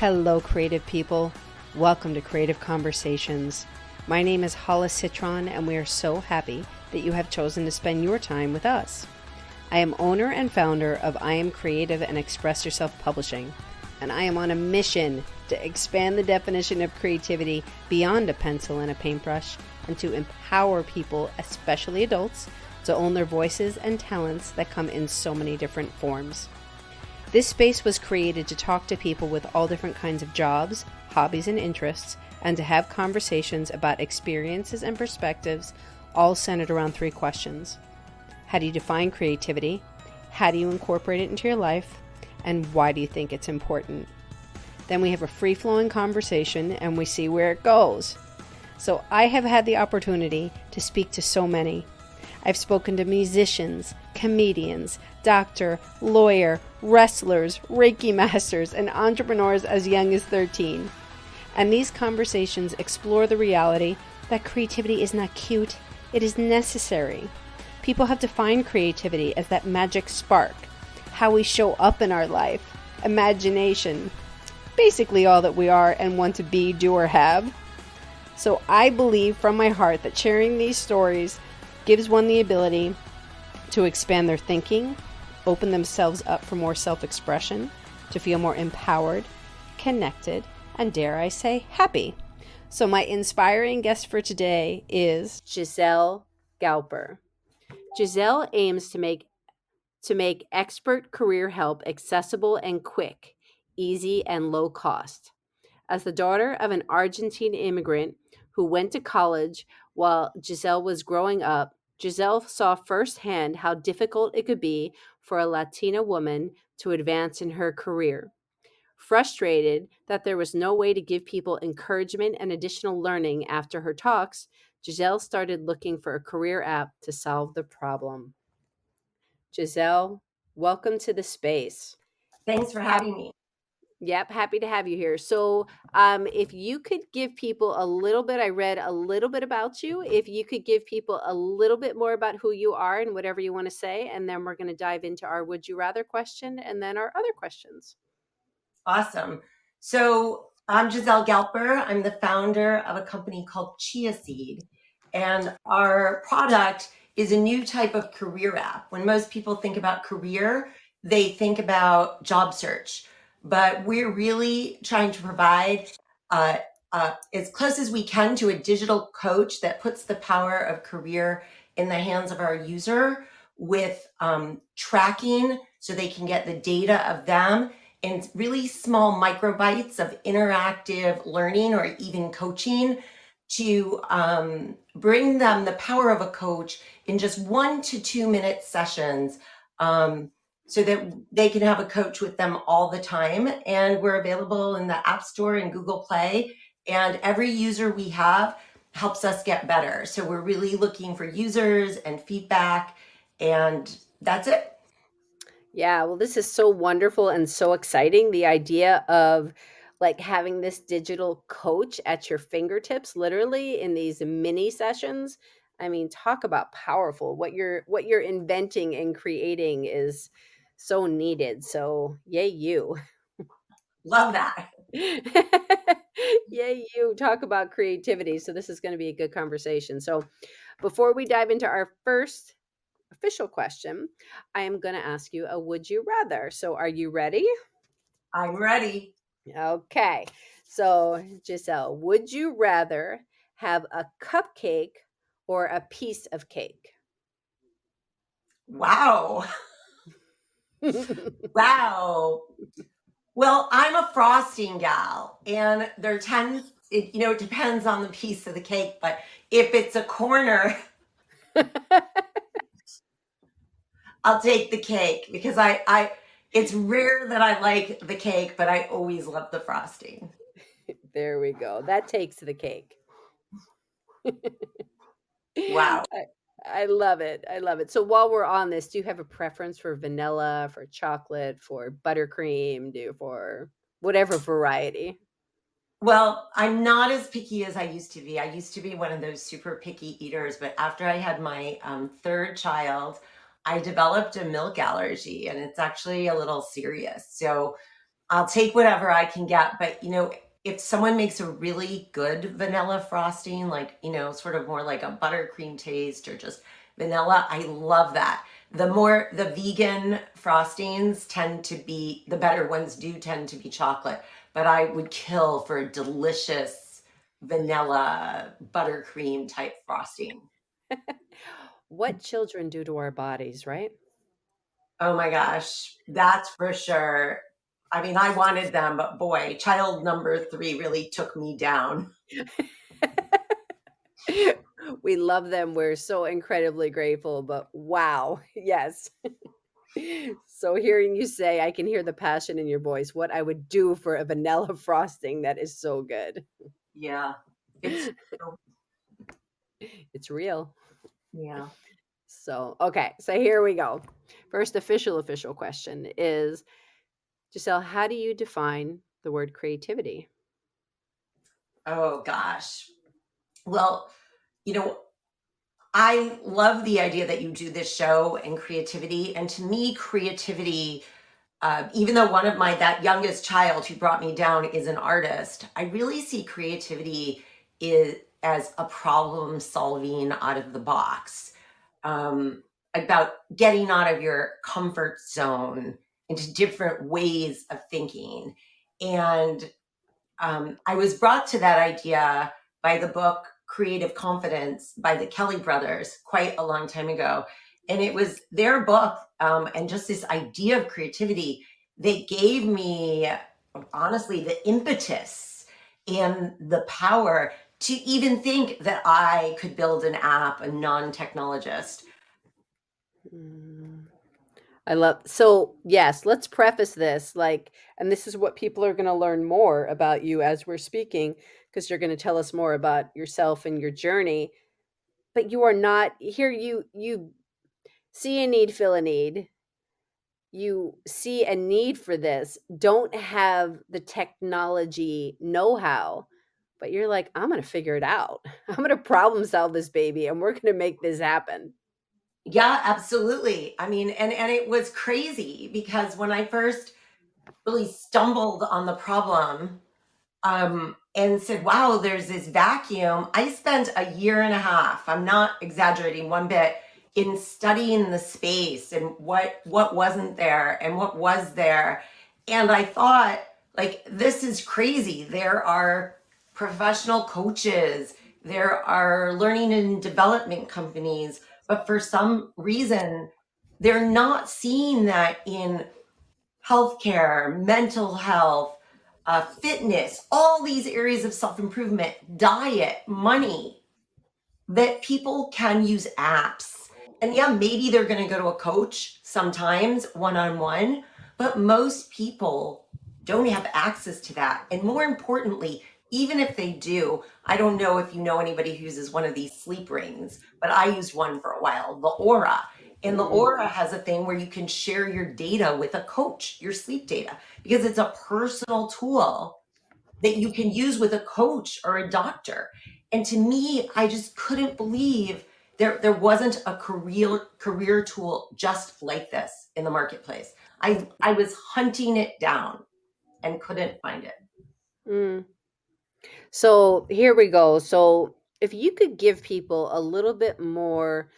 Hello, creative people. Welcome to Creative Conversations. My name is Hollis Citron, and we are so happy that you have chosen to spend your time with us. I am owner and founder of I Am Creative and Express Yourself Publishing, and I am on a mission to expand the definition of creativity beyond a pencil and a paintbrush and to empower people, especially adults, to own their voices and talents that come in so many different forms. This space was created to talk to people with all different kinds of jobs, hobbies, and interests, and to have conversations about experiences and perspectives, all centered around three questions. How do you define creativity? How do you incorporate it into your life? And why do you think it's important? Then we have a free-flowing conversation and we see where it goes. So I have had the opportunity to speak to so many. I've spoken to musicians, comedians, doctor, lawyer, wrestlers, Reiki masters, and entrepreneurs as young as 13. And these conversations explore the reality that creativity is not cute, it is necessary. People have defined creativity as that magic spark, how we show up in our life, imagination, basically all that we are and want to be, do, or have. So I believe from my heart that sharing these stories gives one the ability to expand their thinking, open themselves up for more self-expression, to feel more empowered, connected, and dare I say, happy. So my inspiring guest for today is Giselle Galper. Giselle aims to make expert career help accessible and quick, easy and low cost. As the daughter of an Argentine immigrant who went to college while Giselle was growing up, Giselle saw firsthand how difficult it could be for a Latina woman to advance in her career. Frustrated that there was no way to give people encouragement and additional learning after her talks, Giselle started looking for a career app to solve the problem. Giselle, welcome to the space. Thanks for having me. Yep, happy to have you here. So, if you could give people a little bit, I read a little bit about you. If you could give people a little bit more about who you are and whatever you want to say, and then we're going to dive into our would you rather question and then our other questions. Awesome. So I'm Giselle Galper. I'm the founder of a company called Chia Seed. And our product is a new type of career app. When most people think about career, they think about job search. But we're really trying to provide as close as we can to a digital coach that puts the power of career in the hands of our user with tracking so they can get the data of them in really small microbites of interactive learning or even coaching to bring them the power of a coach in just 1 to 2 minute sessions so that they can have a coach with them all the time. And we're available in the App Store and Google Play. And every user we have helps us get better. So we're really looking for users and feedback, and that's it. Yeah, well, this is so wonderful and so exciting. The idea of like having this digital coach at your fingertips, literally in these mini sessions. I mean, talk about powerful. What you're inventing and creating is so needed. So yay you. Love that. Yay you. Talk about creativity. So this is going to be a good conversation. So before we dive into our first official question, I am going to ask you a would you rather. So are you ready? I'm ready. Okay. So Giselle, would you rather have a cupcake or a piece of cake? Wow. Wow. Well, I'm a frosting gal, and it depends on the piece of the cake, but if it's a corner, I'll take the cake because it's rare that I like the cake, but I always love the frosting. There we go. That takes the cake. Wow. I love it. I love it. So while we're on this, do you have a preference for vanilla, for chocolate, for buttercream, for whatever variety? Well, I'm not as picky as I used to be. I used to be one of those super picky eaters, but after I had my third child, I developed a milk allergy, and it's actually a little serious. So I'll take whatever I can get. But, if someone makes a really good vanilla frosting, like, sort of more like a buttercream taste or just vanilla, I love that. The vegan frostings tend to be, the better ones do tend to be chocolate, but I would kill for a delicious vanilla buttercream type frosting. What children do to our bodies, right? Oh my gosh, that's for sure. I mean, I wanted them, but boy, child number 3 really took me down. We love them. We're so incredibly grateful, but wow, yes. So hearing you say, I can hear the passion in your voice. What I would do for a vanilla frosting that is so good. Yeah. It's It's real. yeah. So, okay, so here we go. First official question is, Giselle, how do you define the word creativity? Oh gosh. Well, you know, I love the idea that you do this show and creativity. And to me, creativity, even though one of that youngest child who brought me down is an artist, I really see creativity is as a problem solving out of the box, um, about getting out of your comfort zone into different ways of thinking. And I was brought to that idea by the book Creative Confidence by the Kelly brothers quite a long time ago. And it was their book, and just this idea of creativity. They gave me, honestly, the impetus and the power to even think that I could build an app, a non technologist. Mm, I love, so yes, let's preface this like, and this is what people are going to learn more about you as we're speaking, because you're going to tell us more about yourself and your journey. But you are not here. You see a need, fill a need. You see a need for this, don't have the technology know-how, but you're like, I'm going to figure it out. I'm going to problem solve this baby and we're going to make this happen. Yeah, absolutely. I mean, and it was crazy because when I first really stumbled on the problem, and said, wow, there's this vacuum. I spent a year and a half, I'm not exaggerating one bit, in studying the space and what wasn't there and what was there. And I thought, like, this is crazy. There are professional coaches, there are learning and development companies, but for some reason, they're not seeing that in healthcare, mental health, fitness, all these areas of self improvement, diet, money, that people can use apps. And yeah, maybe they're going to go to a coach sometimes one on one, but most people don't have access to that. And more importantly, even if they do, I don't know if you know anybody who uses one of these sleep rings, but I used one for a while, the Aura. And the Aura has a thing where you can share your data with a coach, your sleep data, because it's a personal tool that you can use with a coach or a doctor. And to me, I just couldn't believe there wasn't a career tool just like this in the marketplace. I was hunting it down and couldn't find it. Mm. So here we go. So if you could give people a little bit more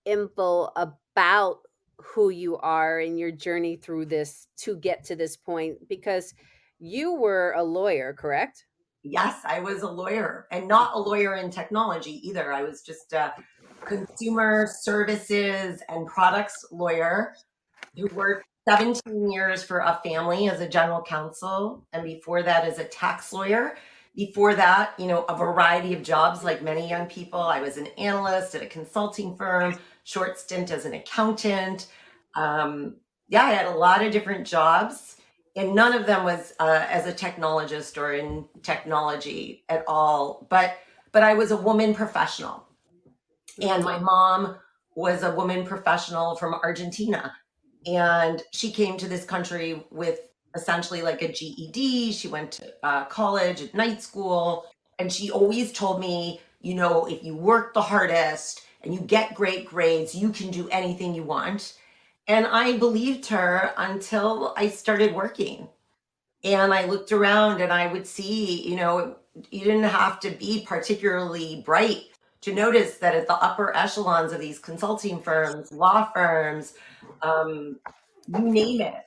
info about who you are and your journey through this to get to this point, because you were a lawyer, correct? Yes, I was a lawyer, and not a lawyer in technology either. I was just a consumer services and products lawyer who worked 17 years for a family as a general counsel, and before that as a tax lawyer. Before that, a variety of jobs like many young people. I was an analyst at a consulting firm, short stint as an accountant. Yeah, I had a lot of different jobs, and none of them was as a technologist or in technology at all. But I was a woman professional, and my mom was a woman professional from Argentina, and she came to this country with essentially like a GED. She went to college at night school, and she always told me, if you work the hardest and you get great grades, you can do anything you want. And I believed her until I started working. And I looked around and I would see, you didn't have to be particularly bright to notice that at the upper echelons of these consulting firms, law firms, you name it,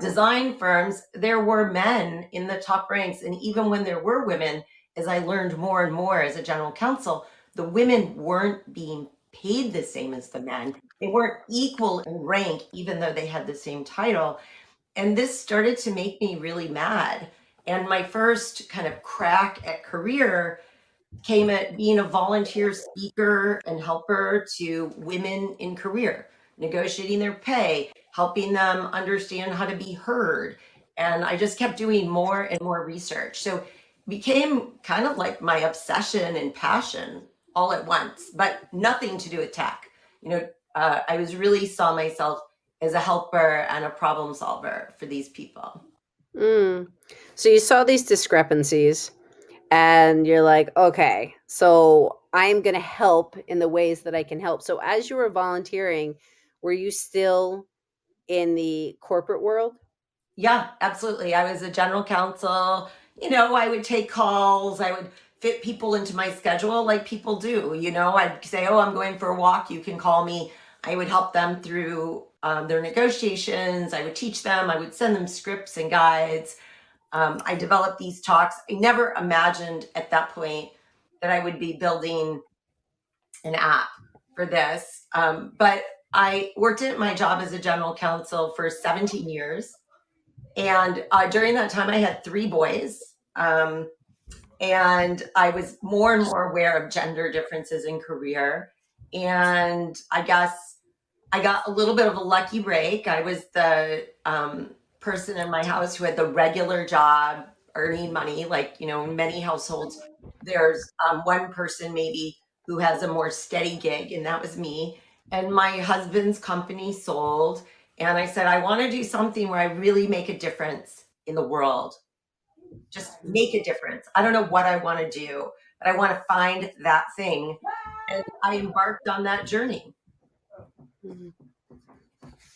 design firms, there were men in the top ranks. And even when there were women, as I learned more and more as a general counsel, the women weren't being paid the same as the men. They weren't equal in rank, even though they had the same title. And this started to make me really mad. And my first kind of crack at career came at being a volunteer speaker and helper to women in career, negotiating their pay, helping them understand how to be heard. And I just kept doing more and more research. So it became kind of like my obsession and passion all at once, but nothing to do with tech. I was really saw myself as a helper and a problem solver for these people. So you saw these discrepancies and you're like, okay, so I'm going to help in the ways that I can help. So as you were volunteering, were you still in the corporate world? Yeah, absolutely. I was a general counsel. I would take calls. I would fit people into my schedule like people do. I'd say, oh, I'm going for a walk. You can call me. I would help them through their negotiations. I would teach them. I would send them scripts and guides. I developed these talks. I never imagined at that point that I would be building an app for this. But I worked at my job as a general counsel for 17 years. And during that time, I had 3 boys. And I was more and more aware of gender differences in career. And I guess I got a little bit of a lucky break. I was the person in my house who had the regular job earning money. Like, in many households, there's one person maybe who has a more steady gig, and that was me. And my husband's company sold. And I said, I want to do something where I really make a difference in the world. Just make a difference. I don't know what I want to do, but I want to find that thing. And I embarked on that journey. Mhm.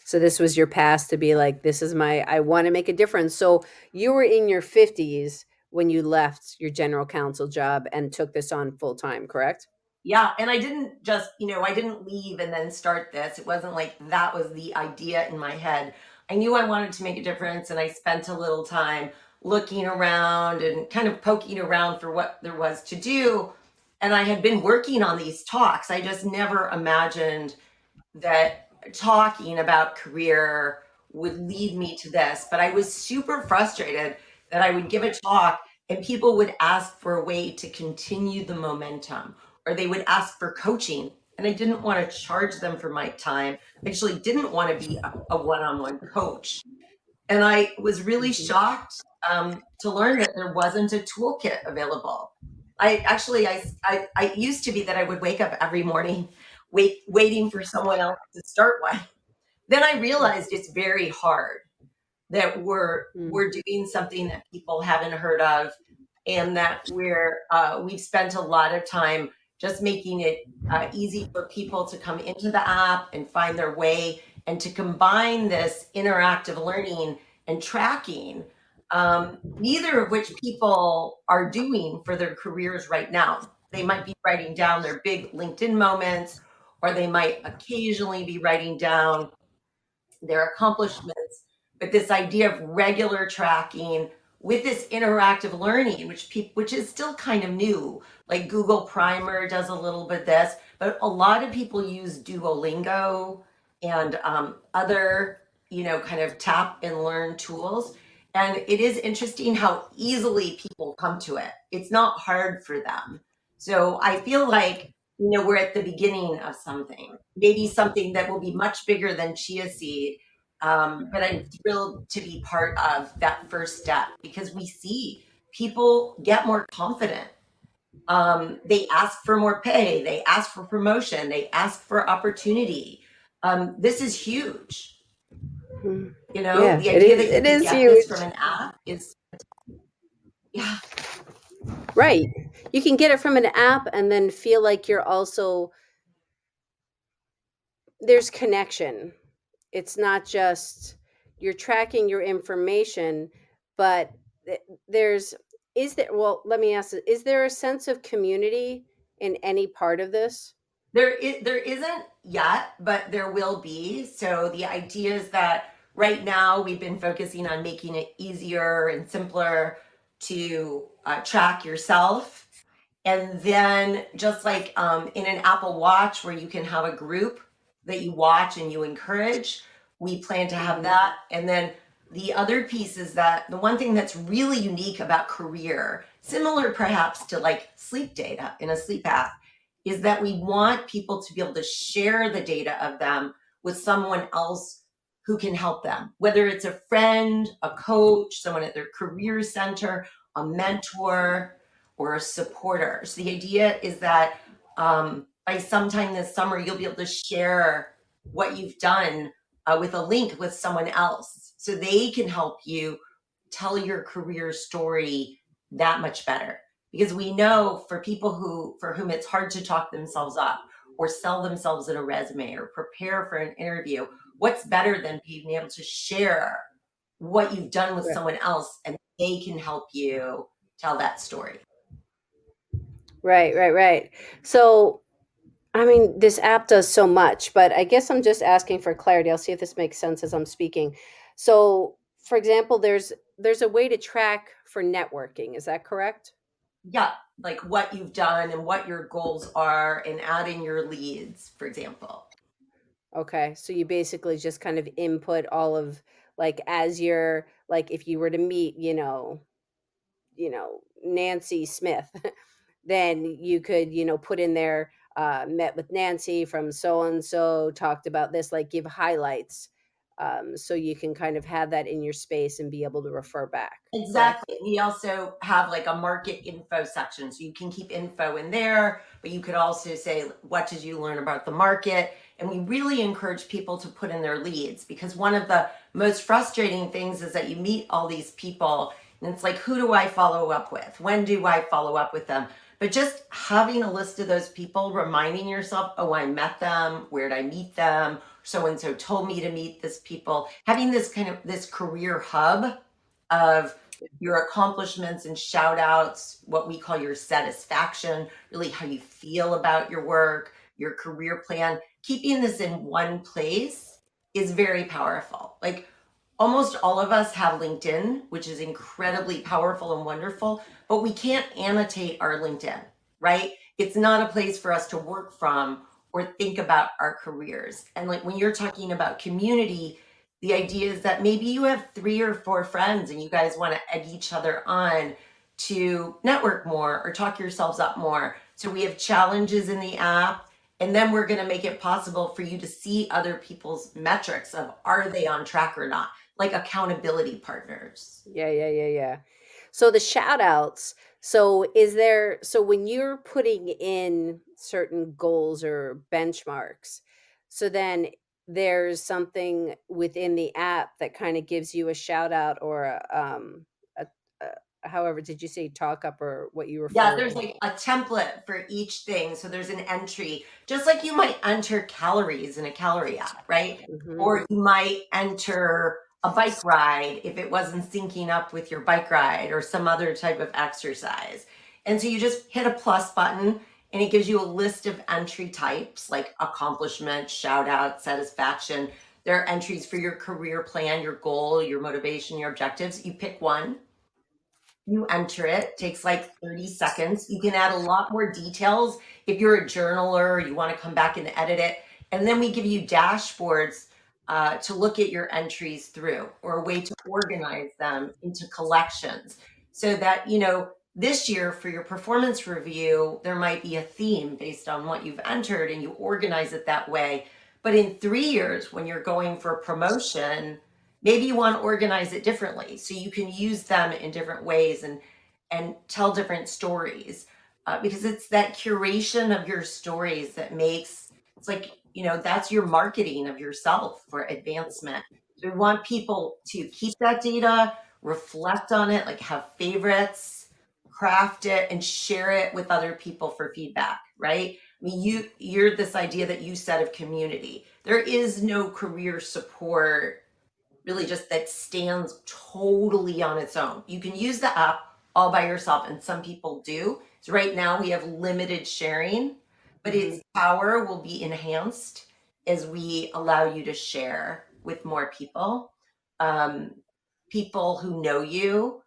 So this was your past to be like, this is I want to make a difference. So you were in your 50s when you left your general counsel job and took this on full time, correct? Yeah. And I didn't just, I didn't leave and then start this. It wasn't like that was the idea in my head. I knew I wanted to make a difference. And I spent a little time looking around and kind of poking around for what there was to do. And I had been working on these talks. I just never imagined that talking about career would lead me to this. But I was super frustrated that I would give a talk and people would ask for a way to continue the momentum, or they would ask for coaching. And I didn't want to charge them for my time. I actually didn't want to be a one-on-one coach. And I was really Mhm. shocked to learn that there wasn't a toolkit available. I used to be that I would wake up every morning waiting for someone else to start one. Then I realized it's very hard, that we're doing something that people haven't heard of, and that we've spent a lot of time just making it easy for people to come into the app and find their way, and to combine this interactive learning and tracking, neither of which people are doing for their careers right now. They might be writing down their big LinkedIn moments, or they might occasionally be writing down their accomplishments, but this idea of regular tracking with this interactive learning, which is still kind of new. Like Google Primer does a little bit of this, but a lot of people use Duolingo and other, kind of tap and learn tools. And it is interesting how easily people come to it. It's not hard for them. So I feel like, we're at the beginning of something, maybe something that will be much bigger than Chia Seed. But I'm thrilled to be part of that first step, because we see people get more confident. They ask for more pay, they ask for promotion, they ask for opportunity. This is huge. Mhm. The Yeah, it idea is. that you It can is get this from huge. an app is, yeah. Right. You can get it from an app and then feel like you're also there's connection. It's not just you're tracking your information, but there's is there well let me ask this, is there a sense of community in any part of this? There isn't yet, but there will be. So the idea is that right now we've been focusing on making it easier and simpler to track yourself. And then just like in an Apple Watch where you can have a group that you watch and you encourage, we plan to have that. And then the other piece is that the one thing that's really unique about career, similar perhaps to like sleep data in a sleep app, is that we want people to be able to share the data of them with someone else who can help them, whether it's a friend, a coach, someone at their career center, a mentor, or a supporter. So the idea is that by sometime this summer, you'll be able to share what you've done with a link with someone else so they can help you tell your career story that much better. Because we know for people for whom it's hard to talk themselves up or sell themselves in a resume or prepare for an interview, what's better than being able to share what you've done with Right, someone else and they can help you tell that story. right. So I mean, this app does so much, but I guess I'm just asking for clarity. I'll see if this makes sense as I'm speaking. So, for example, there's a way to track for networking. Is that correct? Yeah, like what you've done and what your goals are and adding your leads, for example. Okay. So you basically just kind of input all of like as you're like if you were to meet, Nancy Smith, then you could, put in there, met with Nancy from so and so, talked about this, like give highlights. So you can kind of have that in your space and be able to refer back, correct? Exactly. We also have like a market info section. So you can keep info in there, but you could also say, what did you learn about the market? And we really encourage people to put in their leads because one of the most frustrating things is that you meet all these people and it's like, who do I follow up with? When do I follow up with them? But just having a list of those people, reminding yourself, oh, I met them. Where did I meet them? So and so told me to meet this people. Having this kind of this career hub of your accomplishments and shout outs, what we call your satisfaction, really how you feel about your work, your career plan. Keeping this in one place is very powerful. Like almost all of us have LinkedIn, which is incredibly powerful and wonderful, but we can't annotate our LinkedIn, right? It's not a place for us to work from or think about our careers. And like when you're talking about community, the idea is that maybe you have 3 or 4 friends and you guys want to egg each other on to network more or talk yourselves up more. So we have challenges in the app. And then we're going to make it possible for you to see other people's metrics of are they on track or not, like accountability partners. Yeah. So the shout outs. So when you're putting in certain goals or benchmarks, so then there's something within the app that kind of gives you a shout out or however, did you say talk up or what you Yeah, refer there's to? like a template for each thing. So there's an entry, just like you might enter calories in a calorie app, right? Hmm. Or you might enter a bike ride if it wasn't syncing up with your bike ride or some other type of exercise. And so you just hit a plus button and it gives you a list of entry types like accomplishment, shout out, satisfaction. There are entries for your career plan, your goal, your motivation, your objectives. You pick one, you enter it, takes like 30 seconds. You can add a lot more details if you're a journaler, you want to come back and edit it. And then we give you dashboards to look at your entries through or a way to organize them into collections so that, this year for your performance review, there might be a theme based on what you've entered and you organize it that way. But in 3 years, when you're going for a promotion, maybe you want to organize it differently so you can use them in different ways and tell different stories because it's that curation of your stories that makes it's like that's your marketing of yourself for advancement. So we want people to keep that data, reflect on it, like have favorites, craft it and share it with other people for feedback, right? I mean, you're this idea that you said of community. There is no career support really just that stands totally on its own. You can use the app all by yourself, and some people do. So right now we have limited sharing, but Mhm. its power will be enhanced as we allow you to share with more people. Um, People who know you,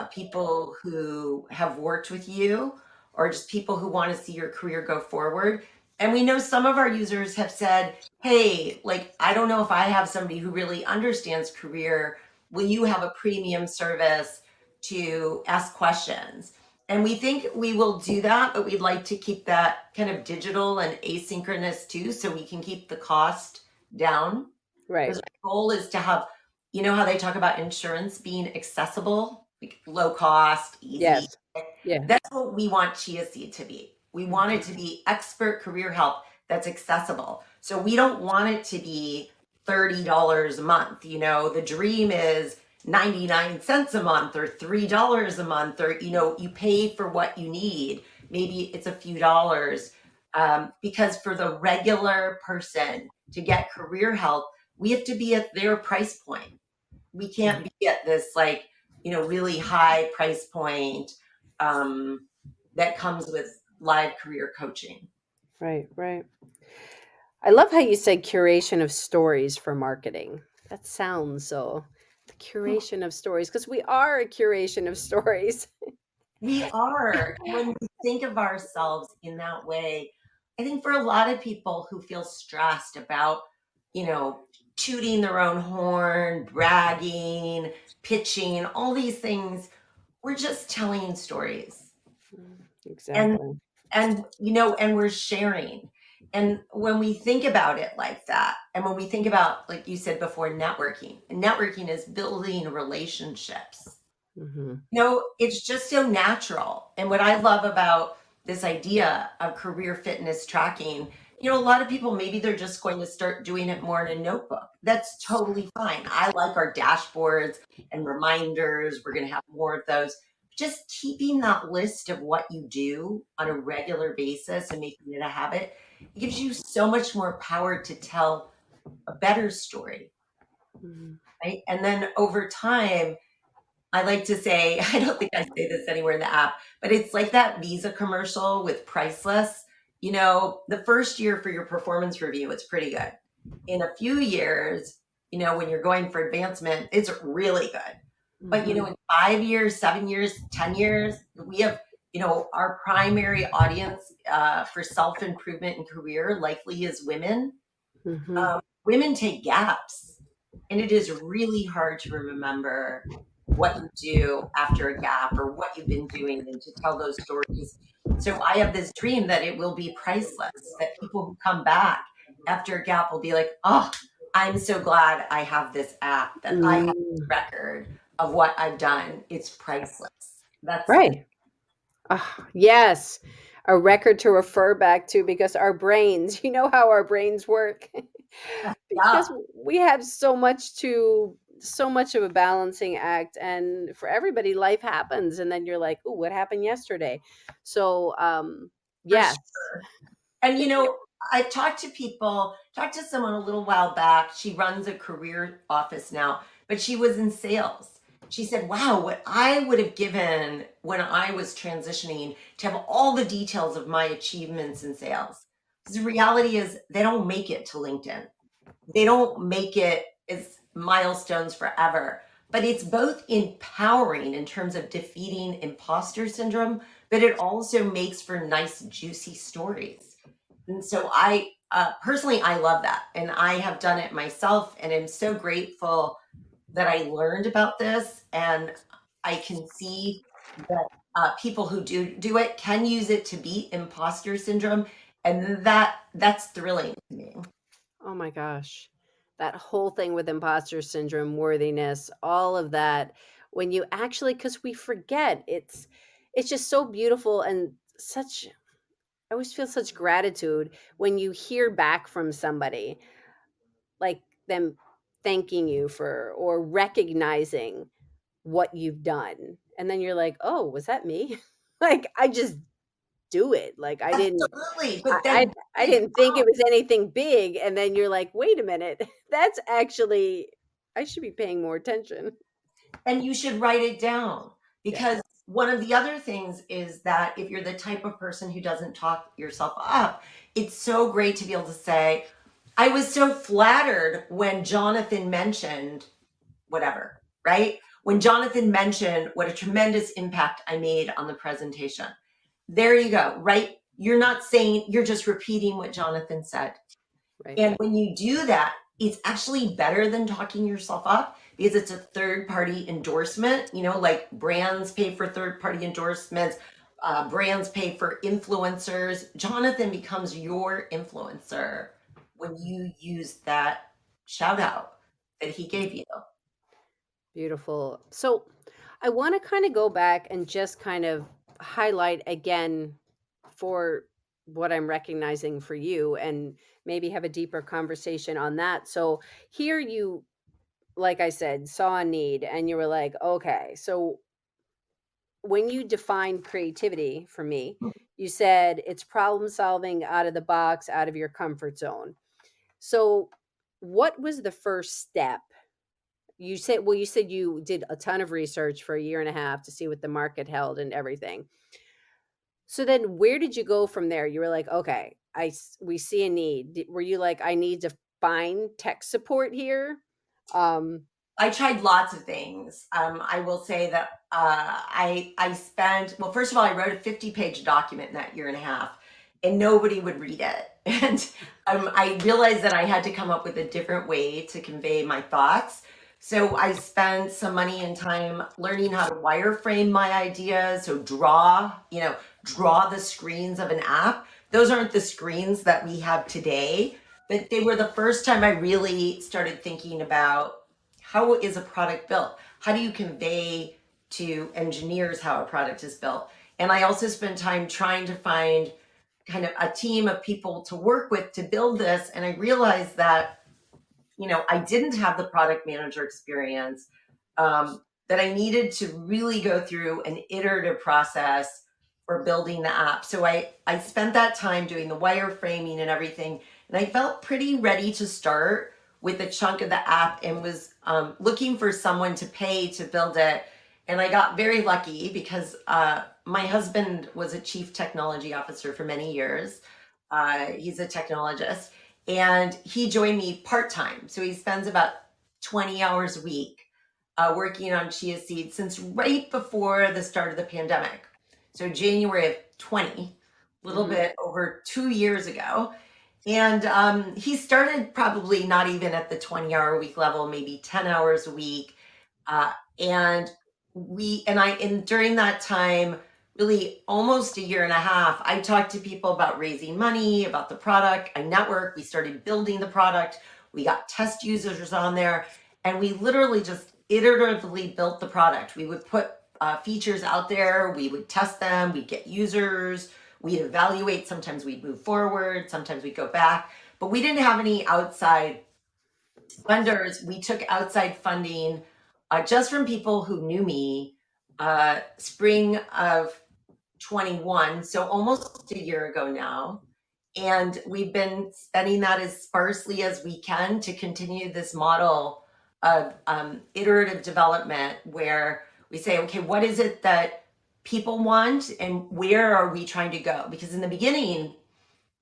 people who have worked with you, or just people who want to see your career go forward. And we know some of our users have said, hey, like, I don't know if I have somebody who really understands career. Will you have a premium service to ask questions? And we think we will do that, but we'd like to keep that kind of digital and asynchronous too, so we can keep the cost down. Right. Because our goal is to have, you know, how they talk about insurance being accessible, like low cost, easy. Yes. Yeah. That's what we want Chia Seed to be. We want it Mhm. to be expert career help that's accessible. So we don't want it to be $30 a month. You know, the dream is 99 cents a month or $3 a month, or, you know, you pay for what you need. Maybe it's a few dollars. Because for the regular person to get career help, we have to be at their price point. We can't be at this, like, you know, really high price point that comes with live career coaching. Right, right. I love how you said curation of stories for marketing. That sounds so, the curation of stories, because we are a curation of stories. We are. When we think of ourselves in that way, I think for a lot of people who feel stressed about, you know, tooting their own horn, bragging, pitching, all these things, we're just telling stories. And Exactly. you know, and we're sharing. And when we think about it like that, and when we think about, like you said before, networking, and networking is building relationships. Hmm. You know, it's just so natural. And what I love about this idea of career fitness tracking, you know, a lot of people, maybe they're just going to start doing it more in a notebook. That's totally fine. I like our dashboards and reminders. We're going to have more of those. Just keeping that list of what you do on a regular basis and making it a habit, it gives you so much more power to tell a better story, Hmm. right? And then over time, I like to say, I don't think I say this anywhere in the app, but it's like that Visa commercial with Priceless. You know, the first year for your performance review, it's pretty good. In a few years, you know, when you're going for advancement, it's really good. But, you know, Hmm. in 5 years, 7 years, 10 years, we have, you know, our primary audience for self improvement and career likely is women. Hmm. Women take gaps, and it is really hard to remember what you do after a gap or what you've been doing and to tell those stories. So I have this dream that it will be priceless, that people who come back after a gap will be like, oh, I'm so glad I have this app, that I have this Mm. record of what I've done. It's priceless. That's the Right. Ah, yes. A record to refer back to, because our brains, you know how our brains work. yeah. Because we have so much of a balancing act, and for everybody life happens, and then you're like, oh, what happened yesterday? So For yes. sure. And you know, I've talked to someone a little while back. She runs a career office now, but she was in sales. She said, wow, what I would have given when I was transitioning to have all the details of my achievements in sales. Because the reality is, they don't make it to LinkedIn. They don't make it as milestones forever. But it's both empowering in terms of defeating imposter syndrome, but it also makes for nice, juicy stories. And so I personally, I love that. And I have done it myself. And I'm so grateful that I learned about this. And I can see that people who do it can use it to beat imposter syndrome. And that's thrilling to me. Oh my gosh. That whole thing with imposter syndrome, worthiness, all of that, when you actually, because we forget, it's just so beautiful, and such, I always feel such gratitude when you hear back from somebody, like them thanking you for, or recognizing what you've done. And then you're like, "Oh, was that me?" Like, I just do it. Like, Absolutely. I But I then I didn't think it was anything big, and then you're like, "Wait a minute. That's actually I should be paying more attention. And you should write it down, because Yes. one of the other things is that if you're the type of person who doesn't talk yourself up, it's so great to be able to say, I was so flattered when Jonathan mentioned whatever, right? When Jonathan mentioned what a tremendous impact I made on the presentation. There you go, right? You're not saying, you're just repeating what Jonathan said. Right. And when you do that, it's actually better than talking yourself up, because it's a third party endorsement. You know, like brands pay for third party endorsements, brands pay for influencers. Jonathan becomes your influencer when you use that shout out that he gave you. Beautiful. So I want to kind of go back and just kind of highlight again for what I'm recognizing for you and maybe have a deeper conversation on that. So here you, like I said, saw a need and you were like, okay, so when you define creativity for me, you said it's problem solving out of the box, out of your comfort zone. So what was the first step? You said, well, you said you did a ton of research for a year and a half to see what the market held and everything. So then where did you go from there? You were like, okay, we see a need. Were you like, I need to find tech support here? Um, I tried lots of things. I will say that I spent, well, first of all, I wrote a 50-page document in that year and a half, and nobody would read it. And I realized that I had to come up with a different way to convey my thoughts. So I spent some money and time learning how to wireframe my ideas. So draw the screens of an app. Those aren't the screens that we have today, but they were the first time I really started thinking about, how is a product built? How do you convey to engineers how a product is built? And I also spent time trying to find kind of a team of people to work with to build this. And I realized that, I didn't have the product manager experience, that I needed to really go through an iterative process for building the app. So I spent that time doing the wireframing and everything. And I felt pretty ready to start with a chunk of the app, and was looking for someone to pay to build it. And I got very lucky because my husband was a chief technology officer for many years. He's a technologist, and he joined me part-time. So he spends about 20 hours a week working on Chia Seed since right before the start of the pandemic. So January of 20, a little bit over 2 years ago. And he started probably not even at the 20-hour a week level, maybe 10 hours a week. And during that time, really almost a year and a half, I talked to people about raising money, about the product. I networked, we started building the product. We got test users on there, and we literally just iteratively built the product. We would put features out there, we would test them, we'd get users, we'd evaluate, sometimes we'd move forward, sometimes we'd go back, but we didn't have any outside funders. We took outside funding just from people who knew me, spring of 21, so almost a year ago now. And we've been spending that as sparsely as we can to continue this model of iterative development, where we say, okay, what is it that people want and where are we trying to go? Because in the beginning,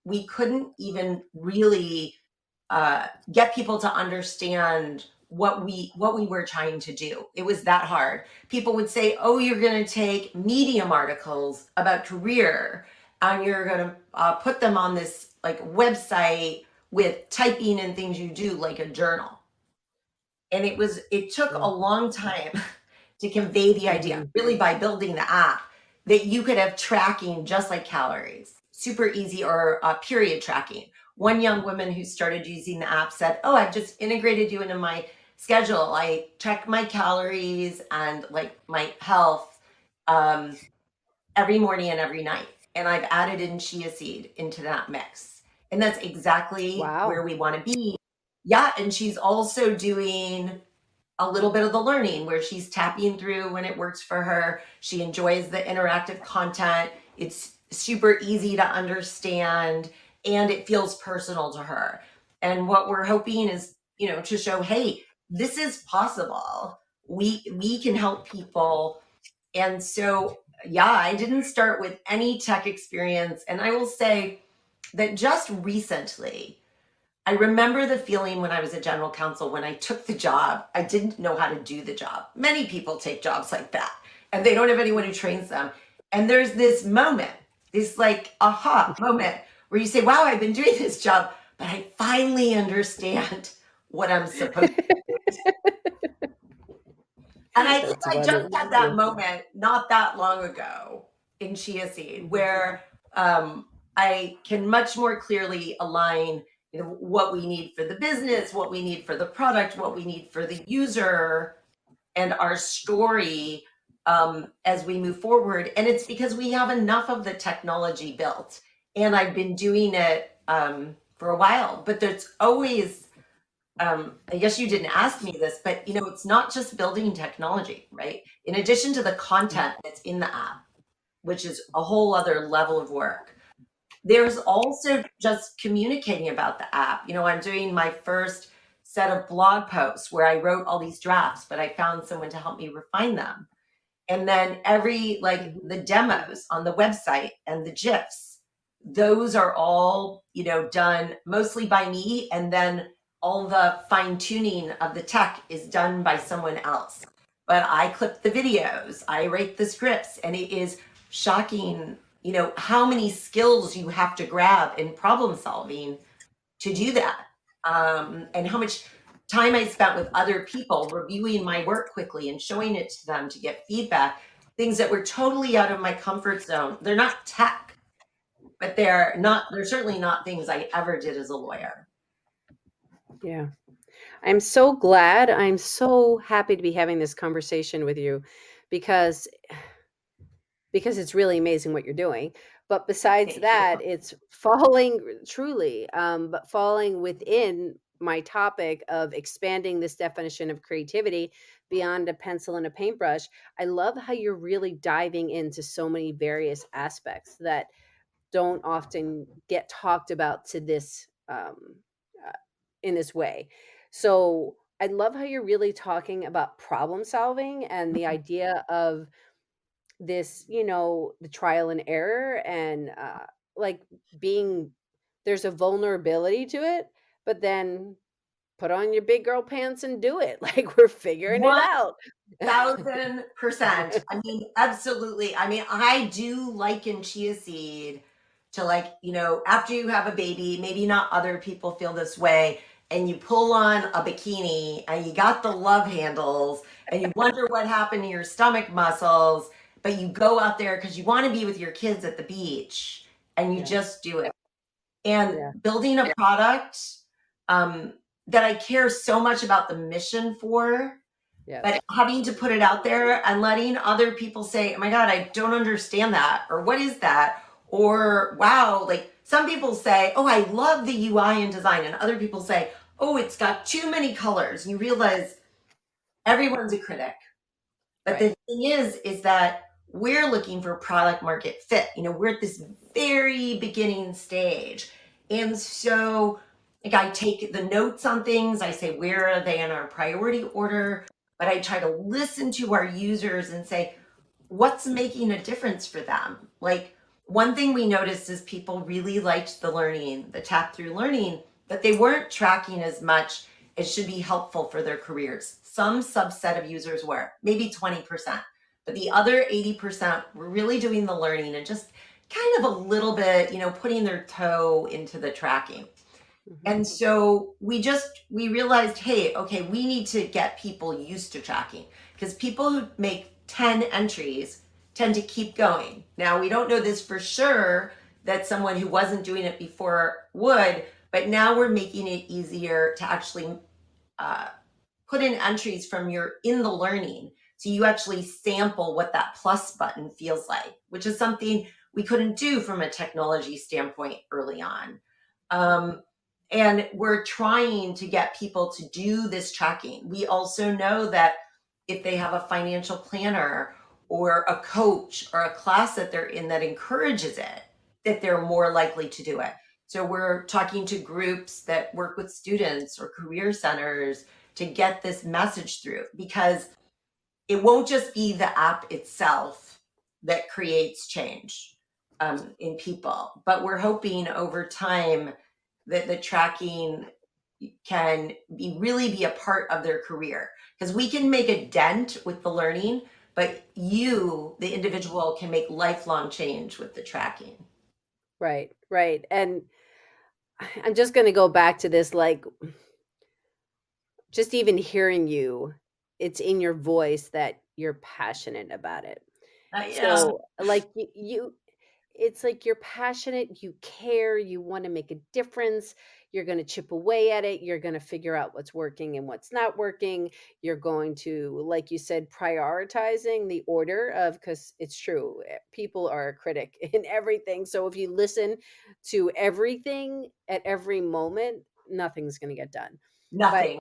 we couldn't even really get people to understand what we were trying to do. It was that hard. People would say, oh, you're going to take Medium articles about career and you're going to put them on this like website with typing and things you do, like a journal. And it took a long time to convey the idea, really, by building the app, that you could have tracking just like calories, super easy, or period tracking. One young woman who started using the app said, oh, I've just integrated you into my schedule. I track my calories and like my health every morning and every night. And I've added in chia seed into that mix. And that's exactly where we want to be. Yeah. And she's also doing a little bit of the learning where she's tapping through when it works for her. She enjoys the interactive content. It's super easy to understand and it feels personal to her. And what we're hoping is, to show, hey, this is possible. We can help people. And so, yeah, I didn't start with any tech experience. And I will say that just recently, I remember the feeling when I was a general counsel, when I took the job, I didn't know how to do the job. Many people take jobs like that and they don't have anyone who trains them. And there's this moment, this like aha moment where you say, wow, I've been doing this job, but I finally understand what I'm supposed to do. And I think I just had that moment not that long ago in Chia Seed, where I can much more clearly align, what we need for the business, what we need for the product, what we need for the user, and our story as we move forward. And it's because we have enough of the technology built, and I've been doing it for a while. But there's always I guess you didn't ask me this, but it's not just building technology, right? In addition to the content that's in the app, which is a whole other level of work, there's also just communicating about the app. I'm doing my first set of blog posts where I wrote all these drafts, but I found someone to help me refine them. And then the demos on the website and the GIFs, those are all, done mostly by me. And then all the fine tuning of the tech is done by someone else. But I clip the videos, I write the scripts, and it is shocking, how many skills you have to grab in problem solving to do that. And how much time I spent with other people reviewing my work quickly and showing it to them to get feedback, things that were totally out of my comfort zone. They're not tech, but they're certainly not things I ever did as a lawyer. Yeah. I'm so glad. I'm so happy to be having this conversation with you because it's really amazing what you're doing. But besides that, it's falling but falling within my topic of expanding this definition of creativity beyond a pencil and a paintbrush. I love how you're really diving into so many various aspects that don't often get talked about to this in this way. So I love how you're really talking about problem solving and the idea of this, the trial and error and being there's a vulnerability to it, but then put on your big girl pants and do it. Like we're figuring it out. 1,000%. I mean, absolutely. I mean, I do liken chia seed to after you have a baby, maybe not other people feel this way, and you pull on a bikini and you got the love handles and you wonder what happened to your stomach muscles, but you go out there because you want to be with your kids at the beach and you just do it. And building a product that I care so much about the mission for, but having to put it out there and letting other people say, oh my God, I don't understand that. Or what is that? Or wow, some people say, oh, I love the UI and design. And other people say, oh, it's got too many colors. And you realize everyone's a critic. But the thing is that we're looking for product market fit. We're at this very beginning stage. And so I take the notes on things. I say, where are they in our priority order? But I try to listen to our users and say, what's making a difference for them? One thing we noticed is people really liked the learning, the tap through learning, but they weren't tracking as much as should be helpful for their careers. Some subset of users were, maybe 20%, but the other 80% were really doing the learning and just kind of a little bit, putting their toe into the tracking. And so we realized, hey, okay, we need to get people used to tracking because people who make 10 entries tend to keep going. Now, we don't know this for sure that someone who wasn't doing it before would, but now we're making it easier to actually put in entries from in the learning. So you actually sample what that plus button feels like, which is something we couldn't do from a technology standpoint early on. And we're trying to get people to do this tracking. We also know that if they have a financial planner or a coach or a class that they're in that encourages it, that they're more likely to do it. So we're talking to groups that work with students or career centers to get this message through, because it won't just be the app itself that creates change in people, but we're hoping over time that the tracking can really be a part of their career, because we can make a dent with the learning, but you, the individual, can make lifelong change with the tracking. Right, right. And I'm just going to go back to this, like, just even hearing you, it's in your voice that you're passionate about it. Yeah, So, like, it's like you're passionate, you care, you want to make a difference, you're going to chip away at it, you're going to figure out what's working and what's not working. You're going to, like you said, prioritizing the order of, because it's true, people are a critic in everything. So if you listen to everything at every moment, nothing's going to get done. But nothing.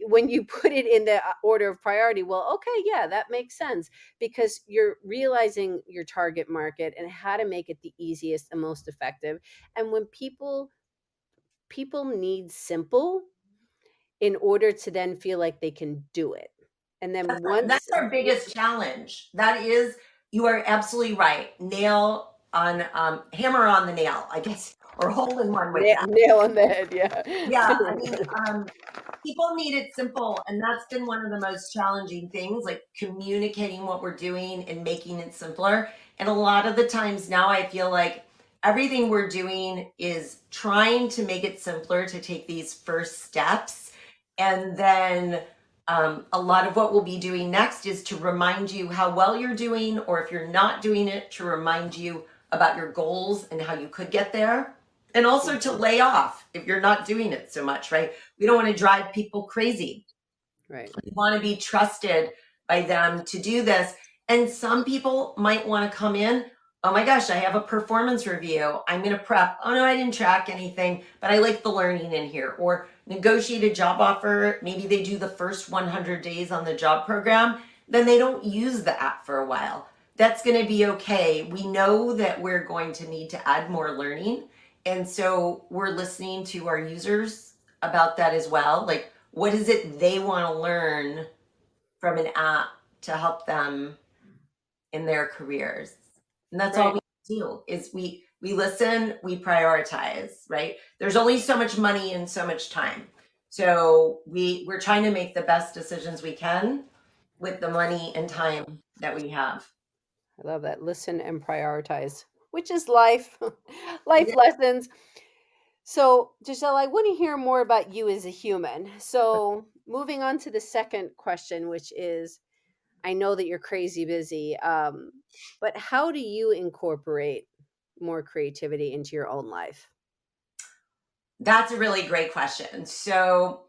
when you put it in the order of priority, well, okay, yeah, that makes sense, because you're realizing your target market and how to make it the easiest and most effective. And when people need simple in order to then feel like they can do it. And then That's once our biggest challenge. That is, you are absolutely right. Nail on, hammer on the nail, I guess, or hole in one with that. nail on the head, yeah. Yeah, I mean, people need it simple, and that's been one of the most challenging things, like communicating what we're doing and making it simpler. And a lot of the times now, I feel like everything we're doing is trying to make it simpler to take these first steps. And then a lot of what we'll be doing next is to remind you how well you're doing, or if you're not doing it, to remind you about your goals and how you could get there. And also to lay off if you're not doing it so much, right? We don't want to drive people crazy. Right. We want to be trusted by them to do this. And some people might want to come in, oh my gosh, I have a performance review, I'm going to prep. Oh no, I didn't track anything, but I like the learning in here. Or negotiate a job offer. Maybe they do the first 100 days on the job program, then they don't use the app for a while. That's going to be okay. We know that we're going to need to add more learning. And so we're listening to our users about that as well. Like, what is it they want to learn from an app to help them in their careers? And that's all Right. we do, is we listen, we prioritize, right? There's only so much money and so much time. So we're trying to make the best decisions we can with the money and time that we have. I love that. Listen and prioritize, which is life, life lessons. So, Giselle, I want to hear more about you as a human. So, moving on to the second question, which is, I know that you're crazy busy, but how do you incorporate more creativity into your own life? That's a really great question. So,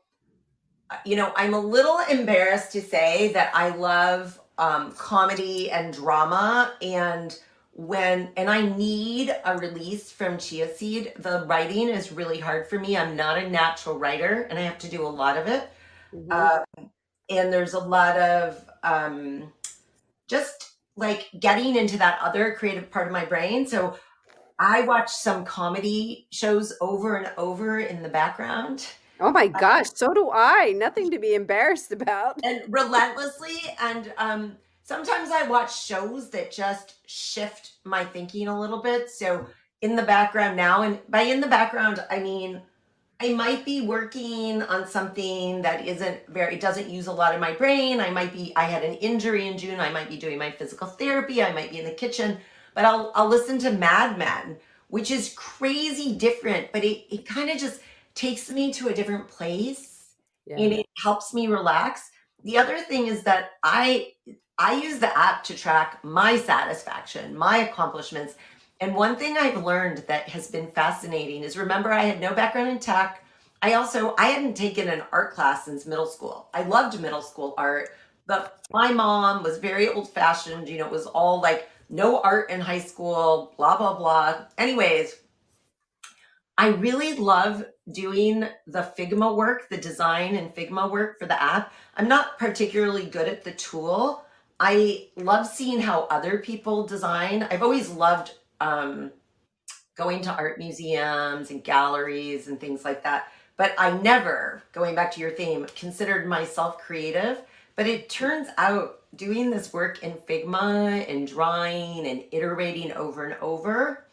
I'm a little embarrassed to say that I love comedy and drama, and I need a release from Chia Seed. The writing is really hard for me. I'm not a natural writer, and I have to do a lot of it. Hmm. Uh, and there's a lot of just like getting into that other creative part of my brain. So I watch some comedy shows over and over in the background. Oh my gosh, so do I. Nothing to be embarrassed about. And relentlessly, and sometimes I watch shows that just shift my thinking a little bit. So in the background now, and by in the background I mean I might be working on something that it doesn't use a lot of my brain. I had an injury in June, I might be doing my physical therapy, I might be in the kitchen, but I'll listen to Mad Men, which is crazy different, but it kind of just takes me to a different place, Yeah. and it helps me relax. The other thing is that I use the app to track my satisfaction, my accomplishments. And one thing I've learned that has been fascinating is, remember, I had no background in tech. I hadn't taken an art class since middle school. I loved middle school art, but my mom was very old fashioned. It was all like no art in high school, blah, blah, blah. Anyways, I really love doing the Figma work, the design and Figma work for the app. I'm not particularly good at the tool. I love seeing how other people design. I've always loved going to art museums and galleries and things like that. But I never, going back to your theme, considered myself creative. But it turns out doing this work in Figma and drawing and iterating over and over,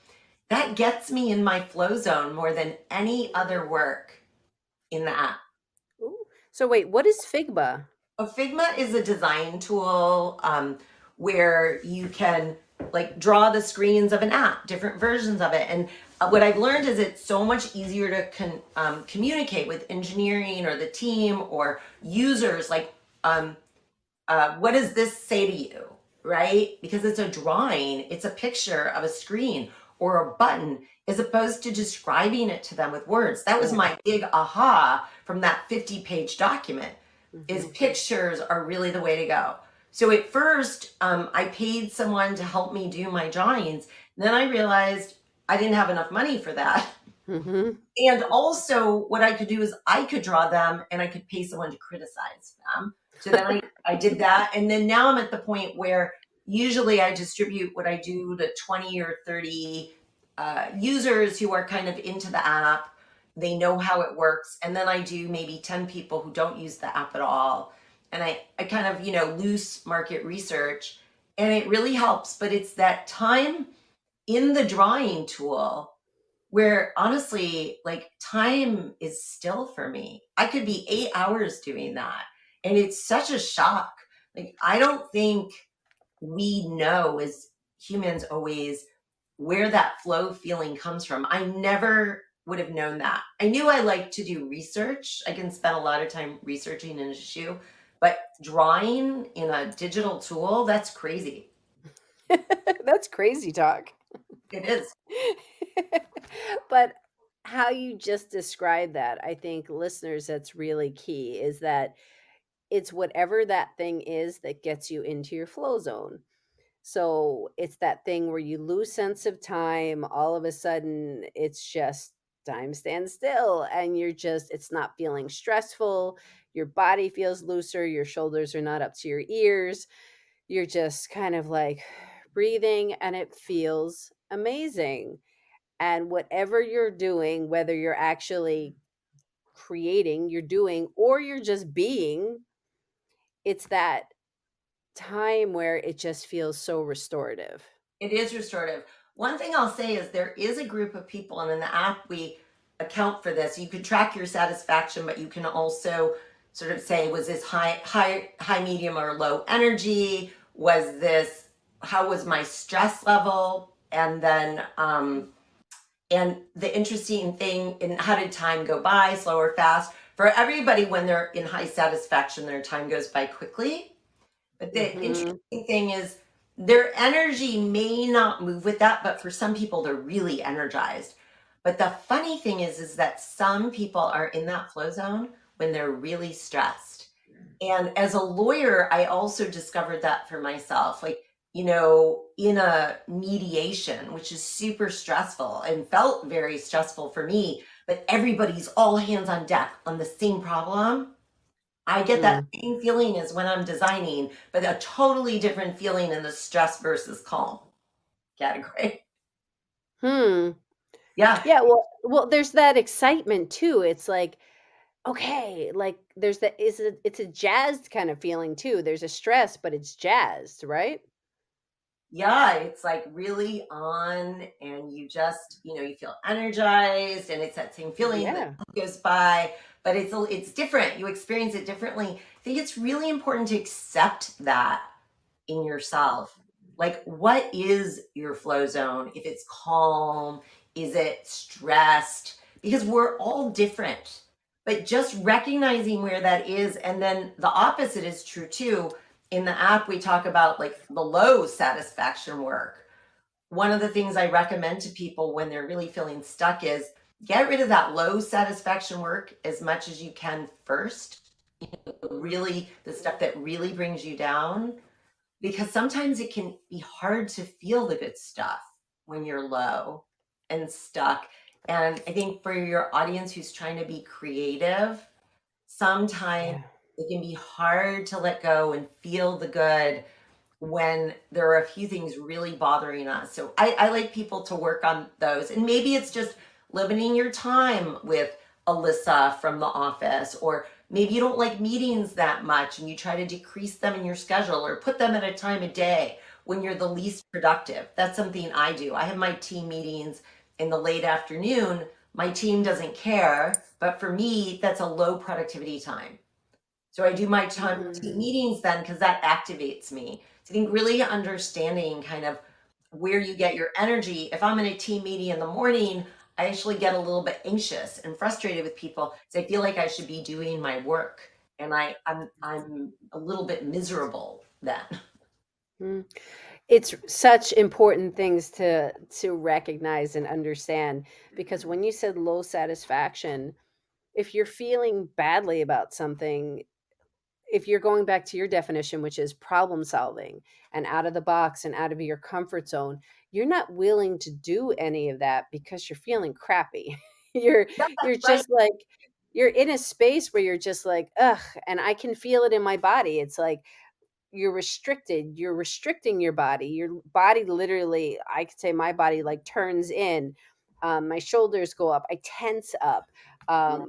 that gets me in my flow zone more than any other work in the app. Ooh. So wait, what is Figma? A Figma is a design tool where you can like draw the screens of an app, different versions of it. And what I've learned is it's so much easier to communicate with engineering or the team or users. Like, what does this say to you? Right? Because it's a drawing, it's a picture of a screen or a button, as opposed to describing it to them with words. That was my big aha from that 50-page document. Is pictures are really the way to go. So at first, I paid someone to help me do my drawings. Then I realized I didn't have enough money for that. And also, what I could do is I could draw them and I could pay someone to criticize them. So then I did that. And then now I'm at the point where usually I distribute what I do to 20 or 30 users who are kind of into the app. They know how it works. And then I do maybe 10 people who don't use the app at all. And I kind of, loose market research, and it really helps. But it's that time in the drawing tool where honestly, like, time is still for me. I could be 8 hours doing that. And it's such a shock. Like, I don't think we know as humans always where that flow feeling comes from. I never would have known that. I knew I liked to do research. I can spend a lot of time researching an issue, but drawing in a digital tool, that's crazy. That's crazy talk. It is. But how you just described that, I think listeners, that's really key, is that it's whatever that thing is that gets you into your flow zone. So it's that thing where you lose sense of time. All of a sudden, it's just time stands still, and it's not feeling stressful. Your body feels looser. Your shoulders are not up to your ears. You're just kind of like breathing, and it feels amazing. And whatever you're doing, whether you're actually creating, you're doing, or you're just being, it's that time where it just feels so restorative. It is restorative. One thing I'll say is there is a group of people, and in the app we account for this. You could track your satisfaction, but you can also sort of say, was this high, medium, or low energy? How was my stress level? And then, and the interesting thing in how did time go by, slow or fast? For everybody, when they're in high satisfaction, their time goes by quickly. But the interesting thing is their energy may not move with that, but for some people, they're really energized. But the funny thing is that some people are in that flow zone when they're really stressed. And as a lawyer, I also discovered that for myself. Like, in a mediation, which is super stressful and felt very stressful for me, but everybody's all hands on deck on the same problem. I get that same feeling as when I'm designing, but a totally different feeling in the stress versus calm category. Yeah. Yeah. Well, there's that excitement too. It's like, okay, like it's a jazzed kind of feeling too. There's a stress, but it's jazzed, right? Yeah, it's like really on, and you just, you feel energized, and it's that same feeling that goes by, but it's different. You experience it differently. I think it's really important to accept that in yourself. Like, what is your flow zone? If it's calm, is it stressed? Because we're all different. But just recognizing where that is, and then the opposite is true too. In the app, we talk about like the low satisfaction work. One of the things I recommend to people when they're really feeling stuck is get rid of that low satisfaction work as much as you can first. Really, the stuff that really brings you down, because sometimes it can be hard to feel the good stuff when you're low and stuck. And I think for your audience who's trying to be creative, sometimes it can be hard to let go and feel the good when there are a few things really bothering us. So I like people to work on those. And maybe it's just limiting your time with Alyssa from the office, or maybe you don't like meetings that much and you try to decrease them in your schedule or put them at a time of day when you're the least productive. That's something I do. I have my team meetings in the late afternoon. My team doesn't care, but for me, that's a low productivity time. So I do my time team Mhm. meetings then because that activates me. So I think really understanding kind of where you get your energy. If I'm in a team meeting in the morning, I actually get a little bit anxious and frustrated with people because I feel like I should be doing my work, and I'm a little bit miserable then. Mm. It's such important things to recognize and understand, because when you said low satisfaction, if you're feeling badly about something, if you're going back to your definition, which is problem solving and out of the box and out of your comfort zone, you're not willing to do any of that because you're feeling crappy. you're Yeah, you're that's right. just like, you're in a space where you're just like, ugh, and I can feel it in my body. It's like you're restricted, you're restricting your body literally, I could say my body like turns in, my shoulders go up, I tense up,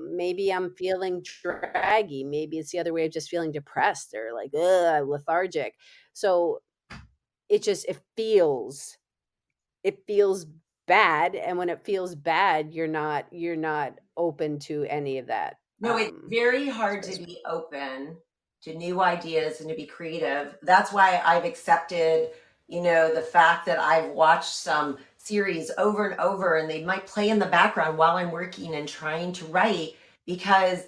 maybe I'm feeling draggy, maybe it's the other way of just feeling depressed or like lethargic. So it feels bad, and when it feels bad, you're not open to any of that. No, it's very hard to Space. be open to new ideas and to be creative. That's why I've accepted, the fact that I've watched some series over and over and they might play in the background while I'm working and trying to write because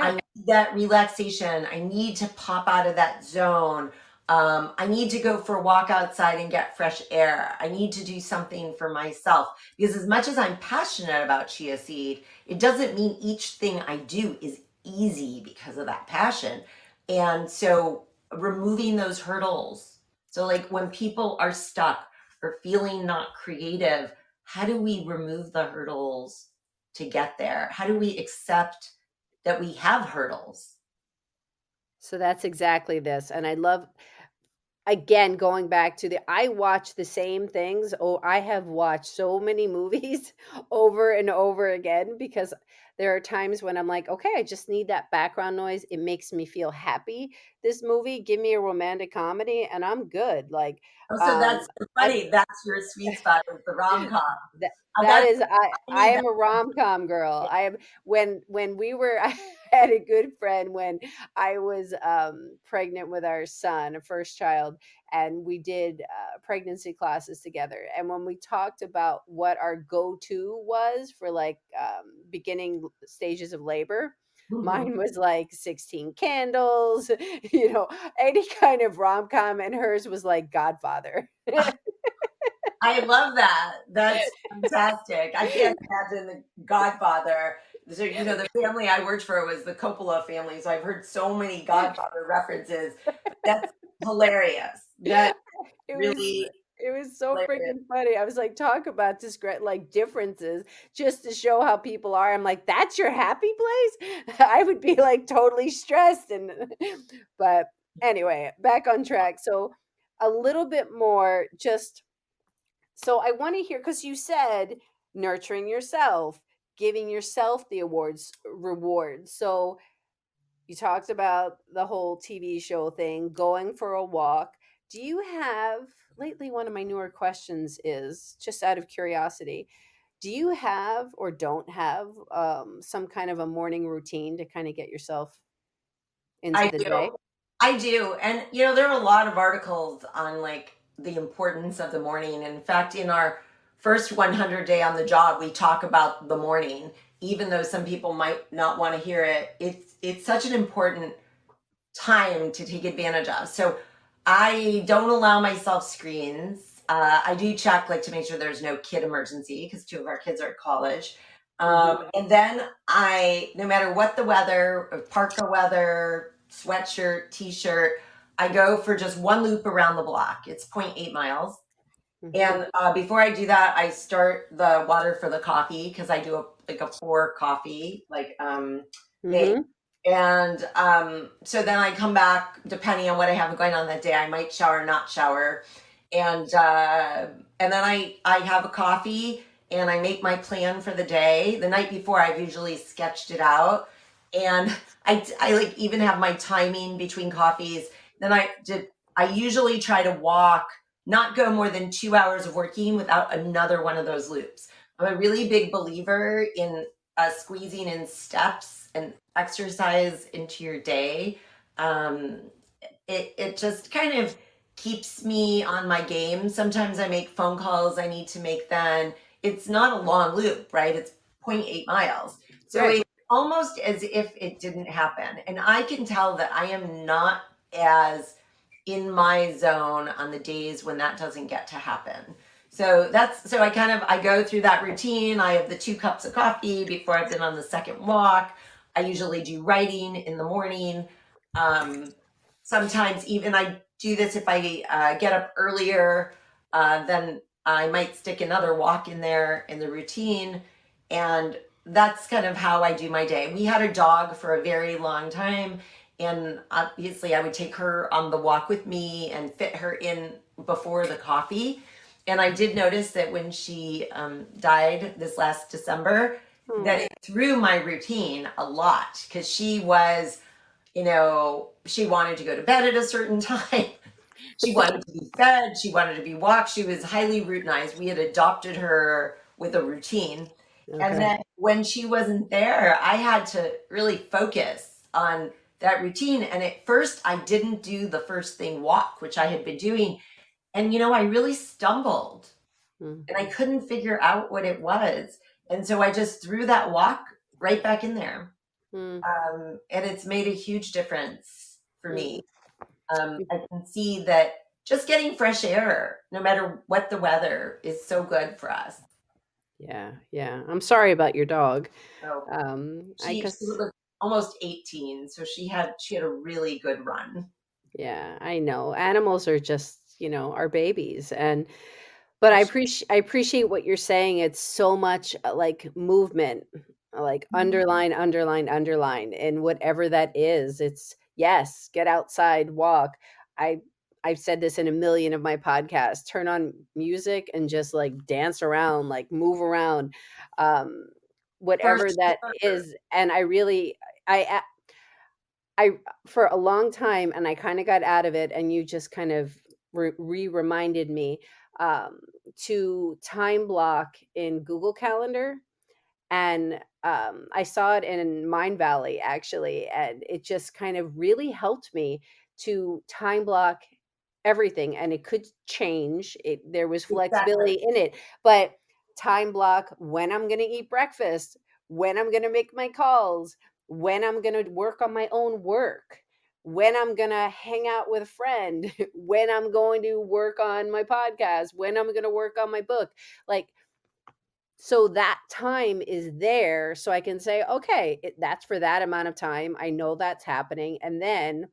I Yeah. need that relaxation. I need to pop out of that zone. I need to go for a walk outside and get fresh air. I need to do something for myself because, as much as I'm passionate about chia seed, it doesn't mean each thing I do is easy because of that passion. And so, removing those hurdles. So, like when people are stuck or feeling not creative, how do we remove the hurdles to get there? How do we accept that we have hurdles? So that's exactly this. And I love, again, going back to the, I watch the same things. Oh, I have watched so many movies over and over again because there are times when I'm like, okay, I just need that background noise. It makes me feel happy. This movie, give me a romantic comedy and I'm good. Like, Oh, so that's um, I funny. That's your sweet spot is the rom com. that That's is, I I need am a rom-com girl. I am, when we were I had a good friend when I was pregnant with our son, a first child, and we did pregnancy classes together. And when we talked about what our go-to was for like beginning stages of labor, that. mine was like 16 Candles, any kind of rom-com, and hers was like Godfather. I love that. That's fantastic. I can't imagine the Godfather. So, the family I worked for was the Coppola family. So I've heard so many Godfather references. But that's hilarious. That's It was really it was so hilarious. freaking funny. I was like, talk about like differences just to show how people are. I'm like, that's your happy place? I would be like totally stressed and but anyway, back on track. So a little bit more just, so I want to hear, because you said nurturing yourself, giving yourself the rewards. So you talked about the whole TV show thing, going for a walk. Do you have, lately, one of my newer questions is just out of curiosity, do you have or don't have some kind of a morning routine to kind of get yourself into I the do. day? I do. And there are a lot of articles on like the importance of the morning. In fact, in our first 100 day on the job, we talk about the morning, even though some people might not want to hear it. It's such an important time to take advantage of. So I don't allow myself screens. I do check like to make sure there's no kid emergency because two of our kids are at college. Hmm. And then no matter what the weather, parka weather, sweatshirt, t-shirt, I go for just one loop around the block. It's zero point 0.8 miles. Hmm. And before I do that, I start the water for the coffee because I do like a pour coffee, like thing. Hmm. And so then I come back, depending on what I have going on that day. I might shower, not shower, and then I have a coffee, and I make my plan for the day. The night before, I've usually sketched it out, and I like even have my timing between coffees. Then I usually try to walk, not go more than 2 hours of working without another one of those loops. I'm a really big believer in squeezing in steps and exercise into your day. Um, it just kind of keeps me on my game. Sometimes I make phone calls I need to make then. It's not a long loop, right? It's zero point 0.8 miles. So Right. it's almost as if it didn't happen. And I can tell that I am not as in my zone on the days when that doesn't get to happen. So I go through that routine. I have the 2 cups of coffee before I've been on the second walk. I usually do writing in the morning. Um, Sometimes even I do this if I get up earlier, then I might stick another walk in there in the routine. And that's kind of how I do my day. We had a dog for a very long time. And obviously, I would take her on the walk with me and fit her in before the coffee. And I did notice that when she died this last December, that it threw my routine a lot because she was, she wanted to go to bed at a certain time. She wanted to be fed. She wanted to be walked. She was highly routinized. We had adopted her with a routine. And Okay. then when she wasn't there, I had to really focus on that routine. And at first, I didn't do the first thing walk, which I had been doing. And, I really stumbled Mm. and I couldn't figure out what it was. And so I just threw that walk right back in there. Mm. And it's made a huge difference for me. Mm. I can see that just getting fresh air, no matter what the weather, is so good for us. Yeah, yeah. I'm sorry about your dog. So I she guess, was almost 18, so she had a really good run. yeah, I know. Animals are just, our babies. But I appreciate what you're saying. It's so much like movement, like underline, underline, underline, and whatever that is. It's yes, get outside, walk. I I've said this in a million of my podcasts. Turn on music and just like dance around, like move around, um, For whatever that sure. is. And I I for a long time, and I kind of got out of it, and you just kind of reminded me um, to time block in Google Calendar, and I saw it in Mind Valley actually, and it just kind of really helped me to time block everything, and it could change. There was Exactly. flexibility in it, but time block when I'm going to eat breakfast, when I'm going to make my calls, when I'm going to work on my own work, when I'm going to hang out with a friend, when I'm going to work on my podcast, when I'm going to work on my book. Like, so that time is there so I can say, okay, that's for that amount of time. I know that's happening. And then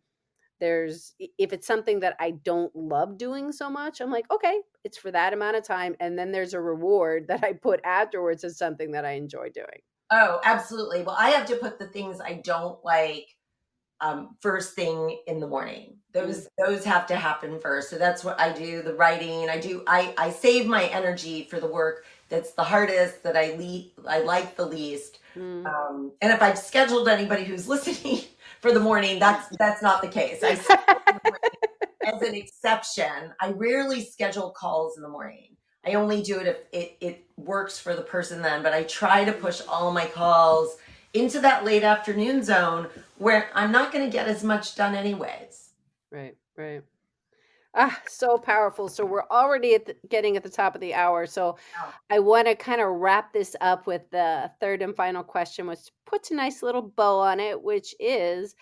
if it's something that I don't love doing so much, I'm like, okay, it's for that amount of time. And then there's a reward that I put afterwards as something that I enjoy doing. Oh, absolutely. Well, I have to put the things I don't like first thing in the morning. Mm. Those have to happen first. So that's what I do. The writing I save my energy for the work that's the hardest, that I like the least. Mm. And if I've scheduled anybody who's listening for the morning, that's not the case. I as an exception. I rarely schedule calls in the morning. I only do it if it works for the person then, but I try to push all my calls into that late afternoon zone where I'm not going to get as much done anyways. Right, right. Ah, so powerful. So we're already getting at the top of the hour. So Oh, I want to kind of wrap this up with the third and final question, which puts a nice little bow on it, which is,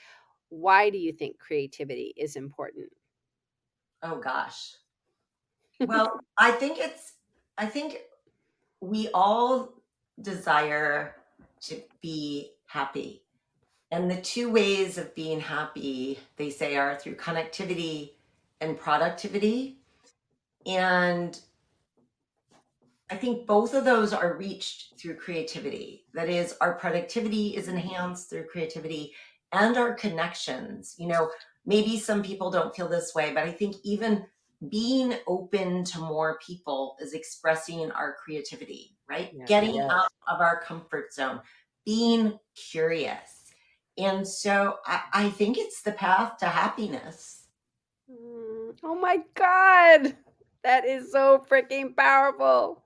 why do you think creativity is important? oh gosh. Well, I think we all desire to be happy. And the two ways of being happy, they say, are through connectivity and productivity. And I think both of those are reached through creativity. That is, our productivity is enhanced through creativity and our connections. Maybe some people don't feel this way, but I think even being open to more people is expressing our creativity, right? Yeah. Getting out of our comfort zone, being curious. And so I think it's the path to happiness. Oh my God. That is so freaking powerful.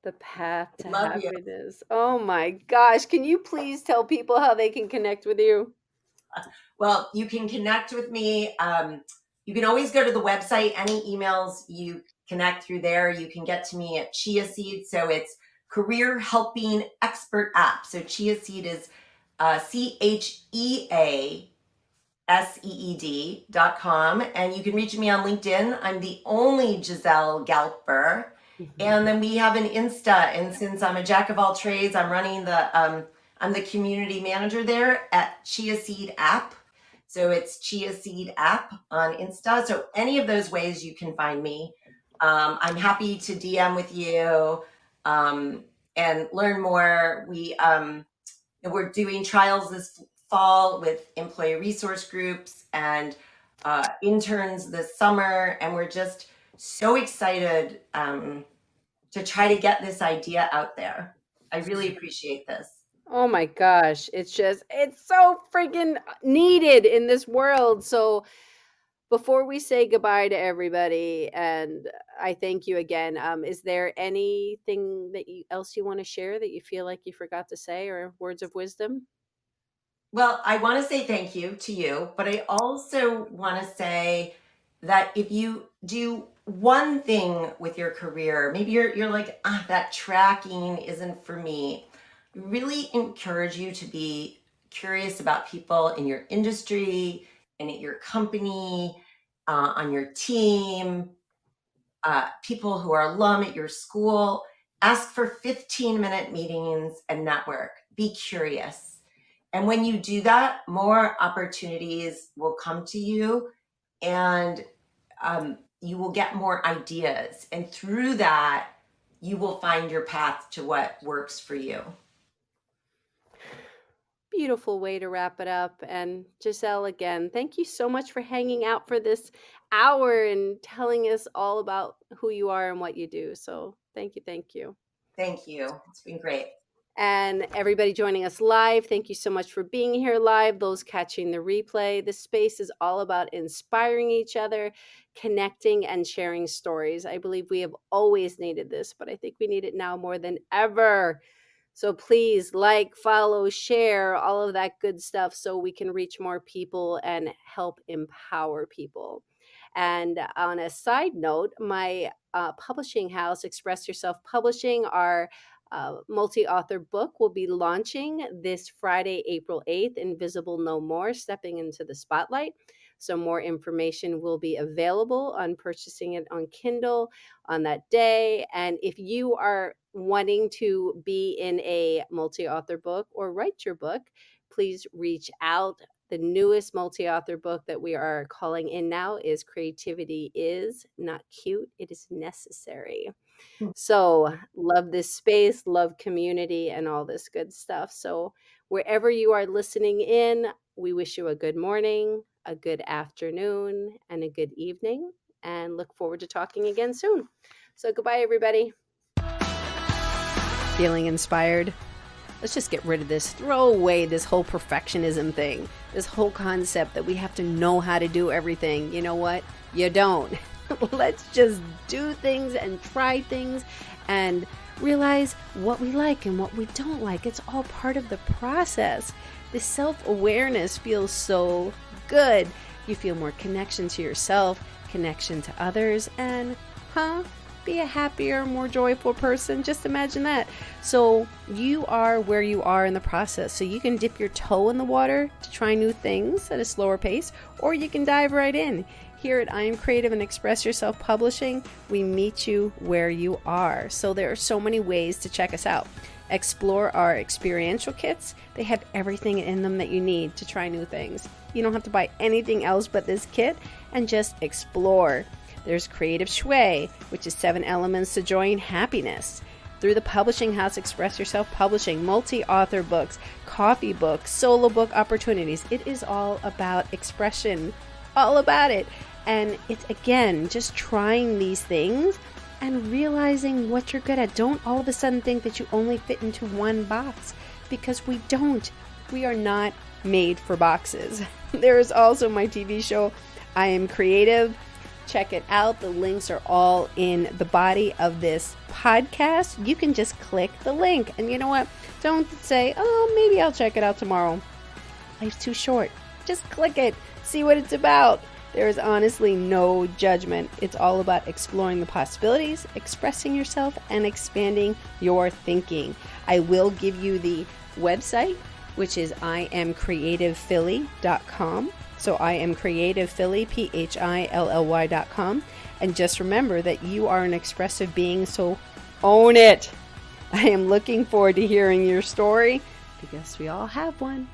The path to Love you. happiness. Oh my gosh. Can you please tell people how they can connect with you? Well, you can connect with me. You can always go to the website. Any emails you connect through there, you can get to me at Chia Seed. So it's Career Helping Expert App. So Chia Seed is CheaSeed.com. And you can reach me on LinkedIn. I'm the only Giselle Galper. And then we have an Insta. And since I'm a jack of all trades, I'm running I'm the community manager there at Chia Seed App. So it's Chia Seed App on Insta. So any of those ways you can find me. I'm happy to DM with you and learn more. We're doing trials this fall with employee resource groups and interns this summer. And we're just so excited to try to get this idea out there. I really appreciate this. Oh my gosh. It's so freaking needed in this world. So before we say goodbye to everybody, and I thank you again, is there anything else you want to share that you feel like you forgot to say, or words of wisdom? Well, I want to say thank you to you, but I also want to say that if you do one thing with your career, maybe you're like, that tracking isn't for me. I really encourage you to be curious about people in your industry and at your company, on your team, people who are alum at your school. Ask for 15-minute meetings and network. Be curious. And when you do that, more opportunities will come to you, and you will get more ideas. And through that, you will find your path to what works for you. Beautiful way to wrap it up. And Giselle, again, thank you so much for hanging out for this hour and telling us all about who you are and what you do. So thank you. Thank you. Thank you. It's been great. And everybody joining us live, thank you so much for being here live. Those catching the replay, this space is all about inspiring each other, connecting, and sharing stories. I believe we have always needed this, but I think we need it now more than ever. So please like, follow, share, all of that good stuff so we can reach more people and help empower people. And on a side note, my publishing house, Express Yourself Publishing, our multi-author book will be launching this Friday, April 8th, Invisible No More, Stepping into the Spotlight. So more information will be available on purchasing it on Kindle on that day. And if you are wanting to be in a multi-author book or write your book, please reach out. The newest multi-author book that we are calling in now is Creativity Is Not Cute, It Is Necessary. So love this space, love community, and all this good stuff. So wherever you are listening in, we wish you a good morning, a good afternoon, and a good evening, and look forward to talking again soon. So goodbye, everybody. Feeling inspired? Let's just get rid of this. Throw away this whole perfectionism thing, this whole concept that we have to know how to do everything. You know what? You don't. Let's just do things and try things and realize what we like and what we don't like. It's all part of the process. This self-awareness feels so good. You feel more connection to yourself, connection to others, and be a happier, more joyful person. Just imagine that. So you are where you are in the process. So you can dip your toe in the water to try new things at a slower pace, or you can dive right in. Here at I Am Creative and Express Yourself Publishing, we meet you where you are. So there are so many ways to check us out. Explore our experiential kits. They have everything in them that you need to try new things. You don't have to buy anything else but this kit, and just explore. There's Creative Shui, which is 7 elements to joy and happiness. Through the publishing house, Express Yourself Publishing, multi-author books, coffee books, solo book opportunities. It is all about expression, all about it. And it's, again, just trying these things and realizing what you're good at. Don't all of a sudden think that you only fit into one box, because we don't. We are not made for boxes. There is also my TV show, I Am Creative. Check it out. The links are all in the body of this podcast. You can just click the link. And you know what? Don't say, oh, maybe I'll check it out tomorrow. Life's too short. Just click it. See what it's about. There is honestly no judgment. It's all about exploring the possibilities, expressing yourself, and expanding your thinking. I will give you the website, which is iamcreativephilly.com. So iamcreativephilly, PHILLY.com. And just remember that you are an expressive being, so own it. I am looking forward to hearing your story, because we all have one.